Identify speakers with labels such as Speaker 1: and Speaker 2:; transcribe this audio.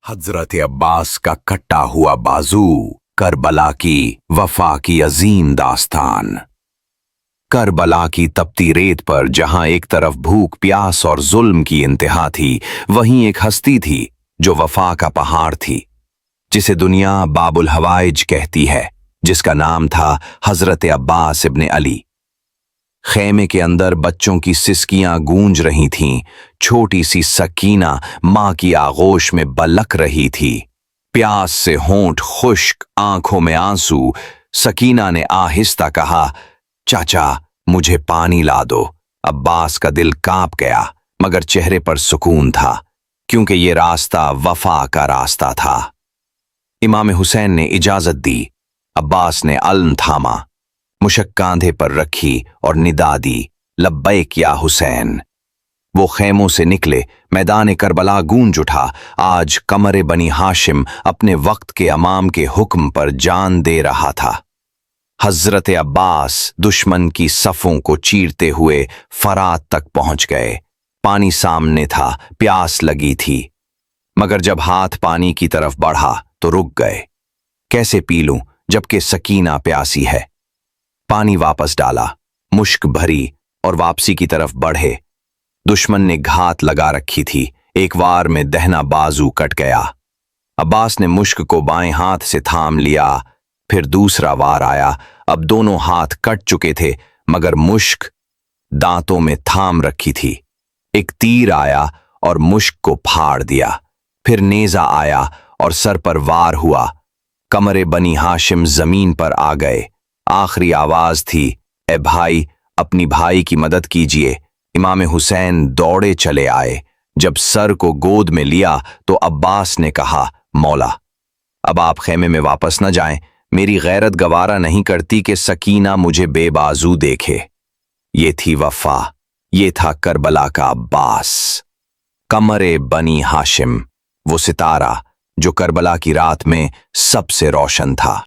Speaker 1: हजरत अब्बास का कटा हुआ बाजू, करबला की वफा की अजीम दास्तान। करबला की तपती रेत पर जहां एक तरफ भूख प्यास और जुल्म की इंतहा थी, वहीं एक हस्ती थी जो वफा का पहाड़ थी, जिसे दुनिया बाबुल हवाइज कहती है, जिसका नाम था हजरत अब्बास इब्ने अली। खेमे के अंदर बच्चों की सिसकियां गूंज रही थीं, छोटी सी सकीना मां की आगोश में बलक रही थी। प्यास से होंठ खुश्क, आंखों में आंसू, सकीना ने आहिस्ता कहा, चाचा मुझे पानी ला दो। अब्बास का दिल कांप गया, मगर चेहरे पर सुकून था, क्योंकि ये रास्ता वफा का रास्ता था। इमाम हुसैन ने इजाजत दी। अब्बास ने अल्म थामा, मुशक कांधे पर रखी और निदा दी, लब्बैक या हुसैन। वो खेमों से निकले, मैदान करबला गूंज उठा। आज कमरे बनी हाशिम अपने वक्त के अमाम के हुक्म पर जान दे रहा था। हजरत अब्बास दुश्मन की सफों को चीरते हुए फरात तक पहुंच गए। पानी सामने था, प्यास लगी थी, मगर जब हाथ पानी की तरफ बढ़ा तो रुक गए। कैसे पी लूं जबकि सकीना प्यासी है। पानी वापस डाला, मुश्क भरी और वापसी की तरफ बढ़े। दुश्मन ने घात लगा रखी थी, एक वार में दहना बाजू कट गया। अब्बास ने मुश्क को बाएं हाथ से थाम लिया, फिर दूसरा वार आया। अब दोनों हाथ कट चुके थे, मगर मुश्क दांतों में थाम रखी थी। एक तीर आया और मुश्क को फाड़ दिया। फिर नेजा आया और सर पर वार हुआ। कमरे बनी हाशिम जमीन पर आ गए। आखिरी आवाज थी, ए भाई, अपनी भाई की मदद कीजिए। इमाम हुसैन दौड़े चले आए। जब सर को गोद में लिया तो अब्बास ने कहा, मौला, अब आप खेमे में वापस न जाएं। मेरी गैरत गवारा नहीं करती कि सकीना मुझे बेबाजू देखे। ये थी वफा, ये था करबला का अब्बास। कमरे बनी हाशिम, वो सितारा जो करबला की रात में सबसे रोशन था।